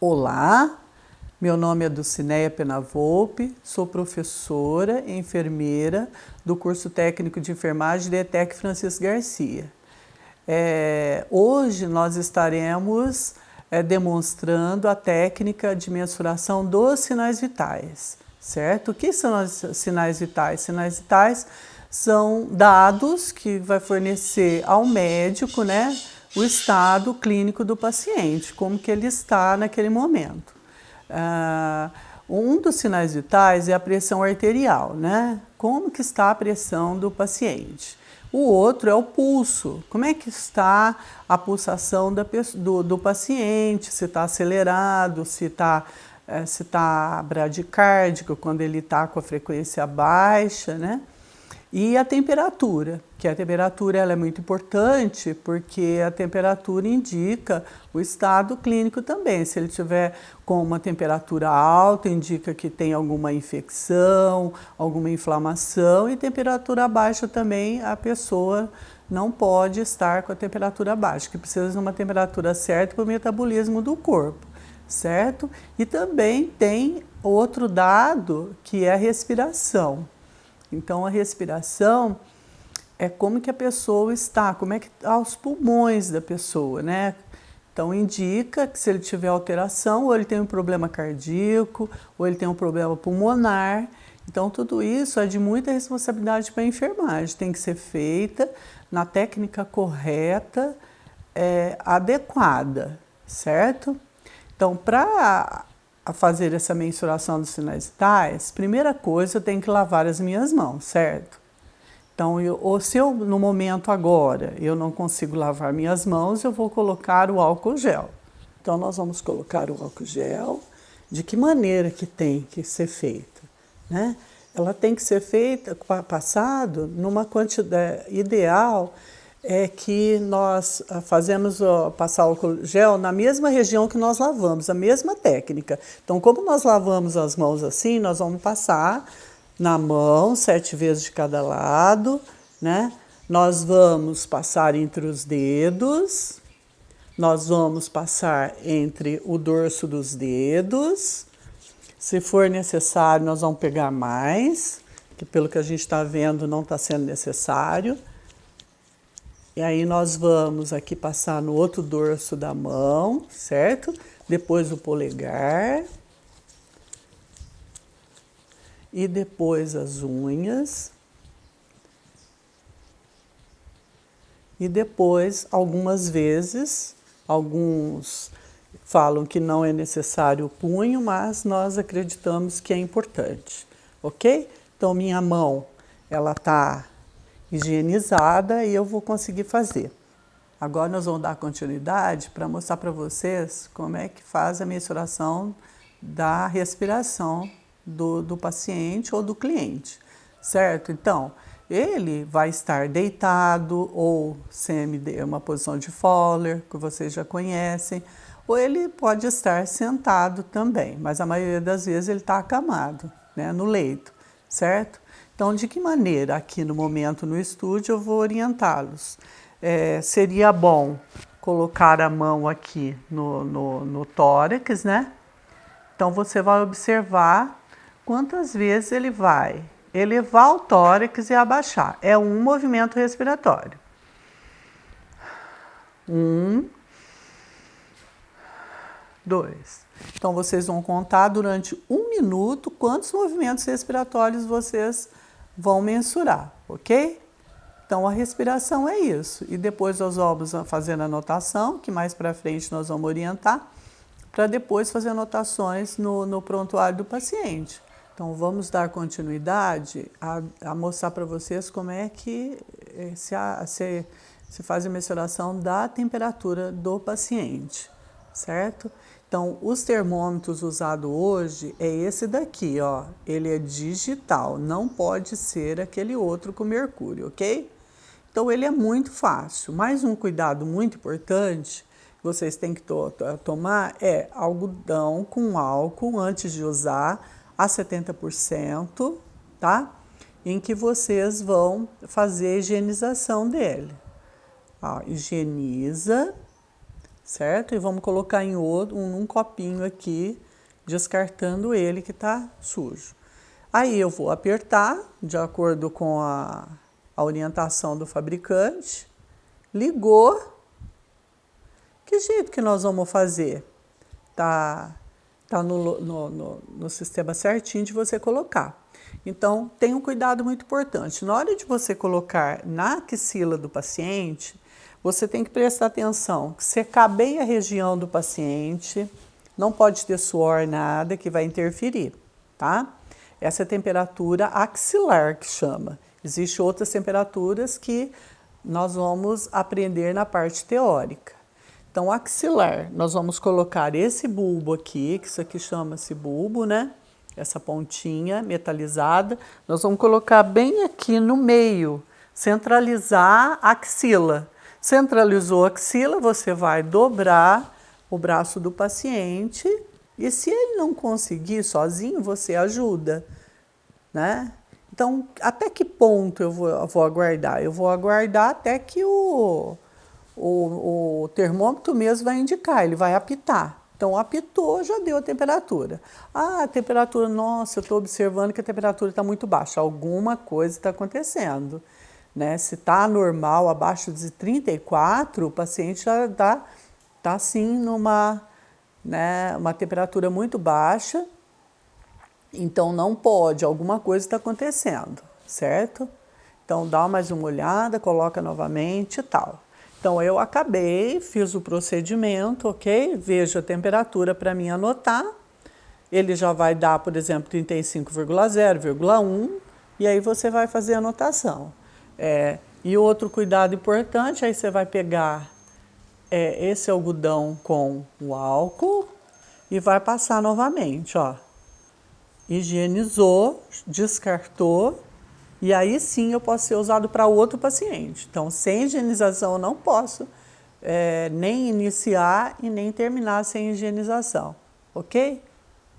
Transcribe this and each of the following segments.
Olá, meu nome é Dulcineia Penavolpe, sou professora e enfermeira do curso técnico de enfermagem da ETEC Francisco Garcia. Hoje nós estaremos demonstrando a técnica de mensuração dos sinais vitais, certo? O que são os sinais vitais? Sinais vitais são dados que vai fornecer ao médico, né, o estado clínico do paciente, como que ele está naquele momento. Um dos sinais vitais é a pressão arterial, né? Como que está a pressão do paciente. O outro é o pulso, como é que está a pulsação do paciente, se está acelerado, se está bradicárdico, quando ele está com a frequência baixa, né? E a temperatura, que a temperatura ela é muito importante porque a temperatura indica o estado clínico também. Se ele tiver com uma temperatura alta, indica que tem alguma infecção, alguma inflamação, e temperatura baixa também a pessoa não pode estar com a temperatura baixa, que precisa de uma temperatura certa para o metabolismo do corpo, certo? E também tem outro dado que é a respiração. Então, a respiração é como que a pessoa está, como é que estão os pulmões da pessoa, né? Então, indica que se ele tiver alteração, ou ele tem um problema cardíaco, ou ele tem um problema pulmonar. Então, tudo isso é de muita responsabilidade para a enfermagem. Tem que ser feita na técnica correta, adequada, certo? Então, para fazer essa mensuração dos sinais vitais, primeira coisa, eu tenho que lavar as minhas mãos, certo? Então, se eu, no momento agora, eu não consigo lavar minhas mãos, eu vou colocar o álcool gel. Então, nós vamos colocar o álcool gel. De que maneira que tem que ser feita, né? Ela tem que ser feita, passado, numa quantidade ideal, que nós fazemos passar o álcool gel na mesma região que nós lavamos, a mesma técnica. Então, como nós lavamos as mãos assim, nós vamos passar na mão 7 vezes de cada lado, né? Nós vamos passar entre os dedos, nós vamos passar entre o dorso dos dedos. Se for necessário, nós vamos pegar mais, que pelo que a gente está vendo não está sendo necessário. E aí nós vamos aqui passar no outro dorso da mão, certo? Depois o polegar. E depois as unhas. E depois, algumas vezes, alguns falam que não é necessário o punho, mas nós acreditamos que é importante, ok? Então, minha mão, ela está higienizada e eu vou conseguir fazer. Agora nós vamos dar continuidade para mostrar para vocês como é que faz a mensuração da respiração do paciente ou do cliente, certo? Então, ele vai estar deitado ou uma posição de Fowler, que vocês já conhecem, ou ele pode estar sentado também, mas a maioria das vezes ele está acamado, né, no leito, certo? Então, de que maneira aqui no momento no estúdio eu vou orientá-los? Seria bom colocar a mão aqui no tórax, né? Então, você vai observar quantas vezes ele vai elevar o tórax e abaixar. É um movimento respiratório. 1, 2. Então, vocês vão contar durante 1 minuto quantos movimentos respiratórios vocês vão mensurar, ok? Então, a respiração é isso. E depois nós vamos fazendo a anotação, que mais para frente nós vamos orientar, para depois fazer anotações no prontuário do paciente. Então, vamos dar continuidade a mostrar para vocês como é que se faz a mensuração da temperatura do paciente, certo? Então, os termômetros usados hoje é esse daqui, ó. Ele é digital, não pode ser aquele outro com mercúrio, ok? Então, ele é muito fácil. Mais um cuidado muito importante que vocês têm que tomar é algodão com álcool antes de usar a 70%, tá? Em que vocês vão fazer a higienização dele. Ó, higieniza, certo? E vamos colocar em um copinho aqui, descartando ele que está sujo. Aí eu vou apertar, de acordo com a orientação do fabricante. Ligou. Que jeito que nós vamos fazer? Tá no sistema certinho de você colocar. Então, tenha um cuidado muito importante. Na hora de você colocar na axila do paciente, você tem que prestar atenção que secar bem a região do paciente, não pode ter suor, nada que vai interferir, tá? Essa é a temperatura axilar que chama. Existem outras temperaturas que nós vamos aprender na parte teórica. Então, axilar, nós vamos colocar esse bulbo aqui, que isso aqui chama-se bulbo, né? Essa pontinha metalizada, nós vamos colocar bem aqui no meio, centralizar a axila. Centralizou a axila, você vai dobrar o braço do paciente e se ele não conseguir sozinho, você ajuda, né? Então, até que ponto eu vou aguardar? Eu vou aguardar até que o termômetro mesmo vai indicar, ele vai apitar. Então, apitou, já deu a temperatura. Ah, a temperatura, nossa, eu estou observando que a temperatura está muito baixa. Alguma coisa está acontecendo, né? Se está normal, abaixo de 34, o paciente já está assim numa, né, uma temperatura muito baixa. Então, não pode, alguma coisa está acontecendo, certo? Então, dá mais uma olhada, coloca novamente e tal. Então, eu acabei, fiz o procedimento, ok? Vejo a temperatura para mim anotar. Ele já vai dar, por exemplo, 35,0, 0,1, e aí você vai fazer a anotação. E outro cuidado importante, aí você vai pegar esse algodão com o álcool e vai passar novamente, ó. Higienizou, descartou, e aí sim eu posso ser usado para outro paciente. Então, sem higienização eu não posso nem iniciar e nem terminar sem higienização, ok?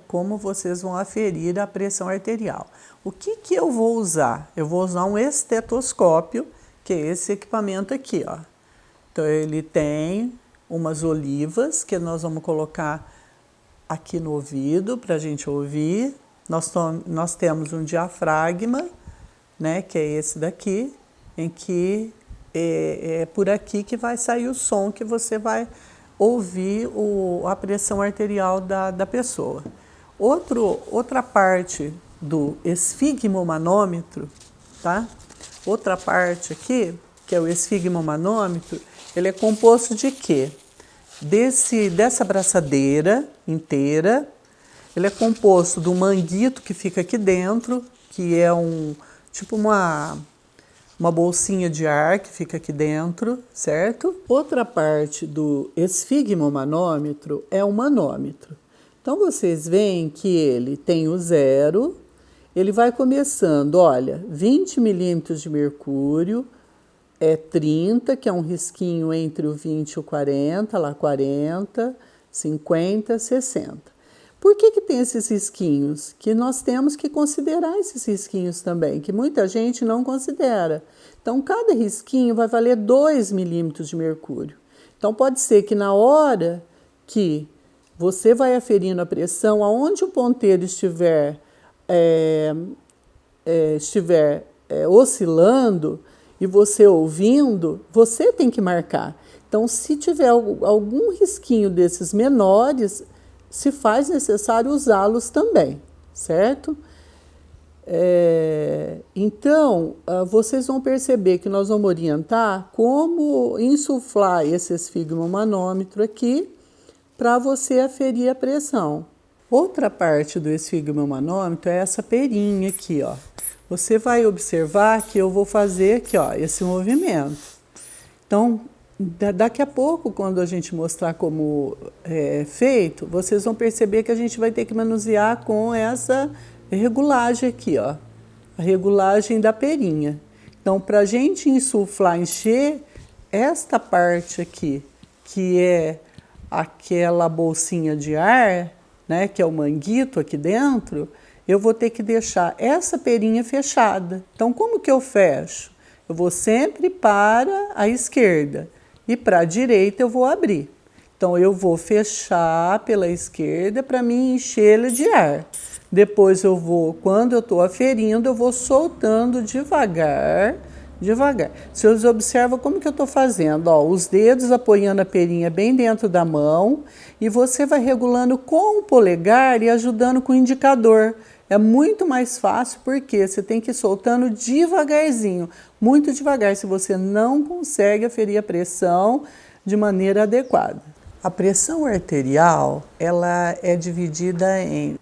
Como vocês vão aferir a pressão arterial. O que eu vou usar? Eu vou usar um estetoscópio, que é esse equipamento aqui, ó. Então, ele tem umas olivas que nós vamos colocar aqui no ouvido para a gente ouvir. Nós temos um diafragma, né, que é esse daqui, em que é por aqui que vai sair o som que você vai ouvir a pressão arterial da pessoa. Outra parte do esfigmomanômetro, tá? Outra parte aqui, que é o esfigmomanômetro, ele é composto de quê? Dessa braçadeira inteira, ele é composto do manguito que fica aqui dentro, que é tipo uma bolsinha de ar que fica aqui dentro, certo? Outra parte do esfigmomanômetro é o manômetro. Então, vocês veem que ele tem o 0, ele vai começando, olha, 20 milímetros de mercúrio, 30, que é um risquinho entre o 20 e o 40, lá 40, 50, 60. Por que tem esses risquinhos? Que nós temos que considerar esses risquinhos também, que muita gente não considera. Então, cada risquinho vai valer 2 milímetros de mercúrio. Então, pode ser que na hora que você vai aferindo a pressão, aonde o ponteiro estiver oscilando e você ouvindo, você tem que marcar. Então, se tiver algum risquinho desses menores, se faz necessário usá-los também, certo? Então, vocês vão perceber que nós vamos orientar como insuflar esse esfigmomanômetro aqui para você aferir a pressão. Outra parte do esfigmomanômetro é essa perinha aqui, ó. Você vai observar que eu vou fazer aqui, ó, esse movimento. Então, daqui a pouco, quando a gente mostrar como é feito, vocês vão perceber que a gente vai ter que manusear com essa regulagem aqui, ó, a regulagem da perinha. Então, para a gente insuflar, encher esta parte aqui, que é aquela bolsinha de ar, né, que é o manguito aqui dentro, eu vou ter que deixar essa perinha fechada. Então, como que eu fecho? Eu vou sempre para a esquerda. E para a direita eu vou abrir. Então, eu vou fechar pela esquerda para me encher de ar. Depois eu vou, quando eu estou aferindo, eu vou soltando devagar, devagar. Vocês observam como que eu estou fazendo, ó, os dedos apoiando a perinha bem dentro da mão e você vai regulando com o polegar e ajudando com o indicador. É muito mais fácil porque você tem que ir soltando devagarzinho, muito devagar, se você não consegue aferir a pressão de maneira adequada. A pressão arterial, ela é dividida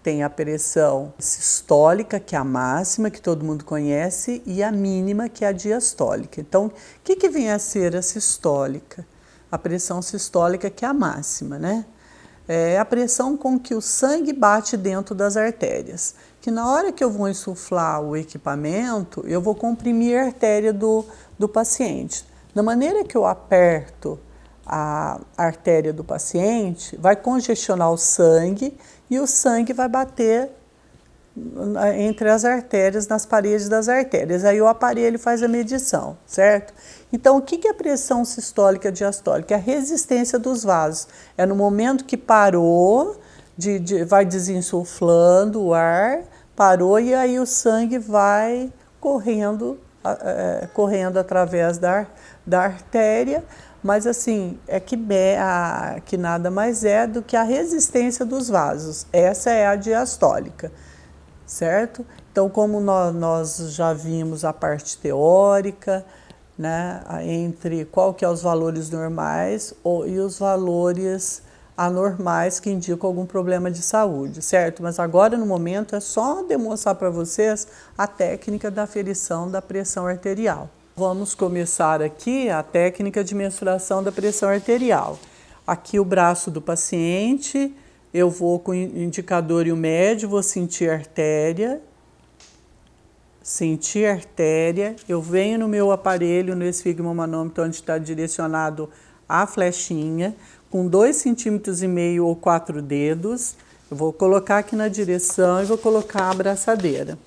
tem a pressão sistólica, que é a máxima, que todo mundo conhece, e a mínima, que é a diastólica. Então, o que vem a ser a sistólica? A pressão sistólica, que é a máxima, né? É a pressão com que o sangue bate dentro das artérias. Que na hora que eu vou insuflar o equipamento, eu vou comprimir a artéria do paciente. Da maneira que eu aperto a artéria do paciente, vai congestionar o sangue e o sangue vai bater entre as artérias, nas paredes das artérias. Aí o aparelho faz a medição, certo? Então, o que é a pressão sistólica e diastólica? É a resistência dos vasos. É no momento que parou, vai desinsuflando o ar, parou e aí o sangue vai correndo através da artéria, mas assim, é que nada mais é do que a resistência dos vasos. Essa é a diastólica, certo? Então, como nós já vimos a parte teórica, né, entre qual que é os valores normais e os valores anormais que indicam algum problema de saúde, certo? Mas agora, no momento, é só demonstrar para vocês a técnica da aferição da pressão arterial. Vamos começar aqui a técnica de mensuração da pressão arterial. Aqui o braço do paciente, eu vou com o indicador e o médio, vou sentir a artéria. Sentir a artéria, eu venho no meu aparelho, no esfigmomanômetro, onde está direcionado a flechinha, com 2,5 centímetros ou 4 dedos, eu vou colocar aqui na direção e vou colocar a abraçadeira.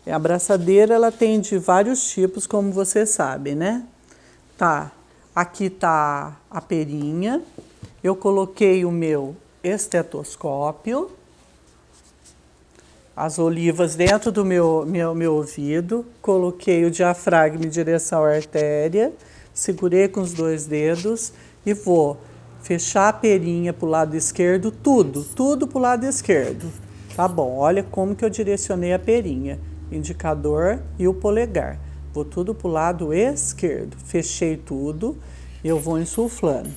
A abraçadeira, ela tem de vários tipos, como vocês sabem, né? Tá, aqui tá a perinha, eu coloquei o meu estetoscópio, as olivas dentro do meu ouvido, coloquei o diafragma em direção à artéria, segurei com os 2 dedos e vou fechar a perinha para o lado esquerdo, tudo para o lado esquerdo. Tá bom, olha como que eu direcionei a perinha, indicador e o polegar. Vou tudo para o lado esquerdo, fechei tudo, eu vou insuflando.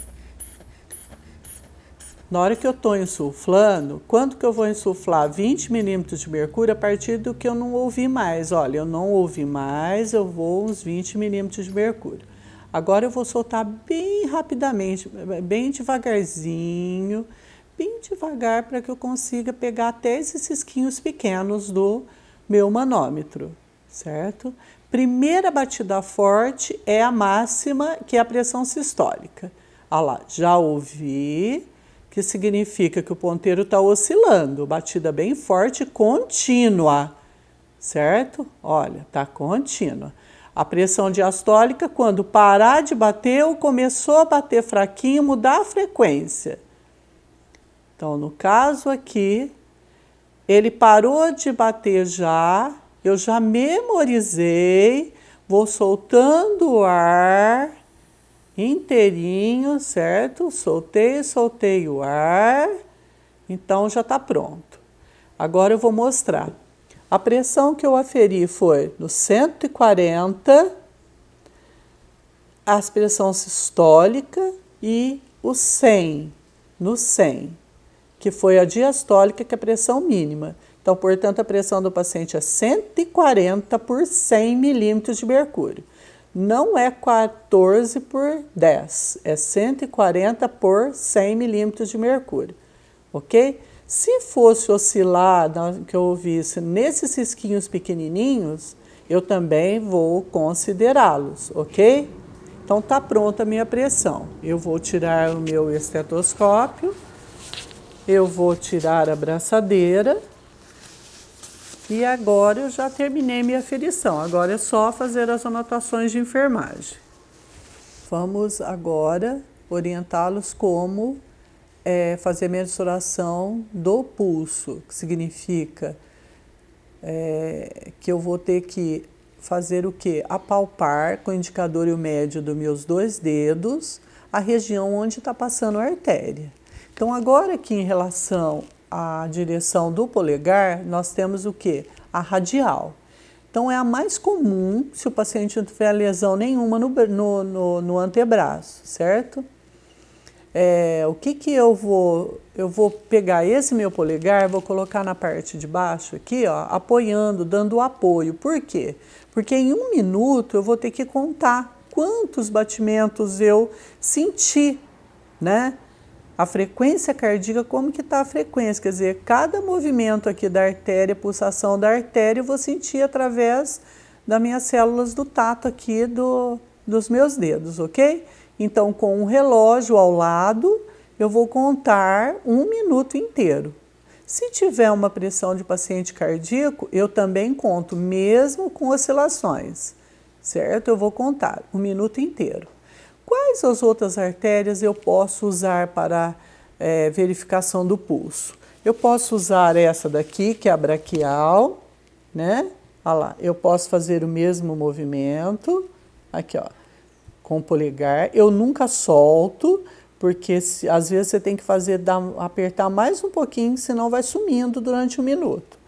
Na hora que eu estou insuflando, quanto que eu vou insuflar? 20 milímetros de mercúrio a partir do que eu não ouvi mais. Olha, eu não ouvi mais, eu vou uns 20 milímetros de mercúrio. Agora eu vou soltar bem rapidamente, bem devagarzinho, bem devagar para que eu consiga pegar até esses cisquinhos pequenos do meu manômetro, certo? Primeira batida forte é a máxima, que é a pressão sistólica. Olha lá, já ouvi, que significa que o ponteiro está oscilando, batida bem forte, contínua, certo? Olha, está contínua. A pressão diastólica, quando parar de bater ou começou a bater fraquinho, mudar a frequência. Então, no caso aqui, ele parou de bater já, eu já memorizei, vou soltando o ar inteirinho, certo? Soltei o ar, então já está pronto. Agora eu vou mostrar. A pressão que eu aferi foi no 140, a pressão sistólica, e o 100, no 100, que foi a diastólica, que é a pressão mínima. Então, portanto, a pressão do paciente é 140 por 100 milímetros de mercúrio. Não é 14 por 10, é 140 por 100 milímetros de mercúrio, ok? Se fosse oscilar, que eu ouvisse nesses cisquinhos pequenininhos, eu também vou considerá-los, ok? Então, está pronta a minha pressão. Eu vou tirar o meu estetoscópio, eu vou tirar a abraçadeira e agora eu já terminei minha aferição. Agora é só fazer as anotações de enfermagem. Vamos agora orientá-los como fazer mensuração do pulso, que significa que eu vou ter que fazer o quê? Apalpar com o indicador e o médio dos meus 2 dedos a região onde está passando a artéria. Então, agora aqui em relação à direção do polegar, nós temos o quê? A radial. Então, é a mais comum se o paciente não tiver lesão nenhuma no antebraço, certo? O que eu vou pegar esse meu polegar, vou colocar na parte de baixo aqui, ó, apoiando, dando apoio. Por quê? Porque em 1 minuto eu vou ter que contar quantos batimentos eu senti, né? A frequência cardíaca, como que está a frequência? Quer dizer, cada movimento aqui da artéria, pulsação da artéria, eu vou sentir através das minhas células do tato aqui dos meus dedos, ok? Então, com um relógio ao lado, eu vou contar 1 minuto inteiro. Se tiver uma pressão de paciente cardíaco, eu também conto, mesmo com oscilações, certo? Eu vou contar 1 minuto inteiro. Quais as outras artérias eu posso usar para verificação do pulso? Eu posso usar essa daqui, que é a braquial, né? Olha lá, eu posso fazer o mesmo movimento, aqui ó, com o polegar. Eu nunca solto, porque às vezes você tem que fazer, apertar mais um pouquinho, senão vai sumindo durante 1 minuto,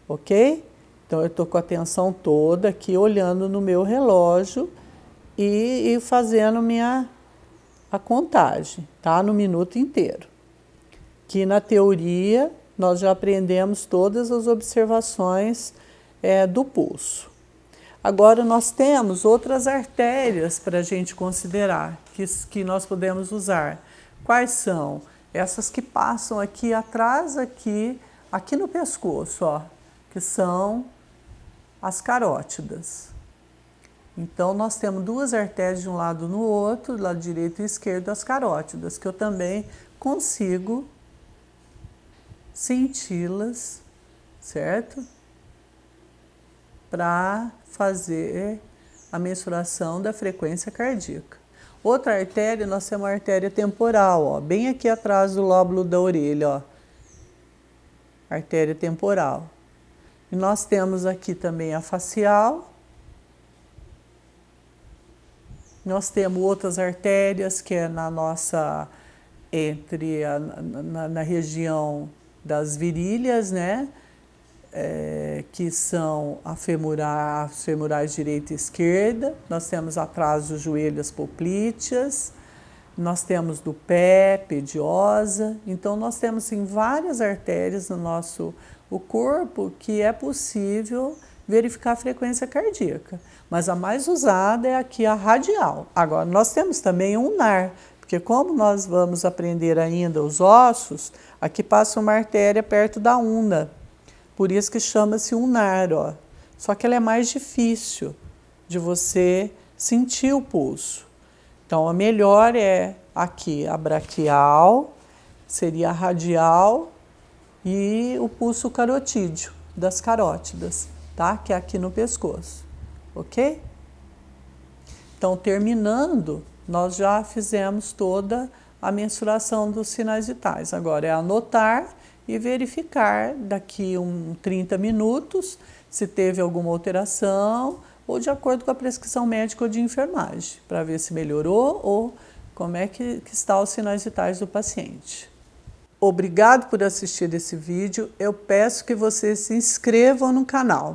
ok? Então eu estou com a atenção toda aqui, olhando no meu relógio e fazendo a contagem, tá? No minuto inteiro. Que na teoria nós já aprendemos todas as observações do pulso. Agora nós temos outras artérias para a gente considerar, que nós podemos usar. Quais são? Essas que passam aqui atrás, aqui no pescoço, ó, que são as carótidas. Então, nós temos 2 artérias de um lado no outro, do lado direito e esquerdo, as carótidas, que eu também consigo senti-las, certo? Para fazer a mensuração da frequência cardíaca. Outra artéria, nós temos a artéria temporal, ó, bem aqui atrás do lóbulo da orelha, ó, artéria temporal. E nós temos aqui também a facial. Nós temos outras artérias que é na nossa, na região das virilhas, né? Que são as femorais direita e esquerda. Nós temos atrás do joelho as poplíteas. Nós temos do pé, pediosa. Então, nós temos sim, várias artérias no nosso corpo que é possível verificar a frequência cardíaca. Mas a mais usada é aqui a radial. Agora, nós temos também um ulnar, porque como nós vamos aprender ainda os ossos, aqui passa uma artéria perto da una. Por isso que chama-se ulnar, ó. Só que ela é mais difícil de você sentir o pulso. Então, a melhor é aqui a braquial, seria a radial e o pulso carotídeo das carótidas, tá? Que é aqui no pescoço, ok? Então, terminando, nós já fizemos toda a mensuração dos sinais vitais. Agora é anotar e verificar daqui 30 minutos se teve alguma alteração ou de acordo com a prescrição médica ou de enfermagem, para ver se melhorou ou como é que estão os sinais vitais do paciente. Obrigado por assistir esse vídeo. Eu peço que vocês se inscrevam no canal.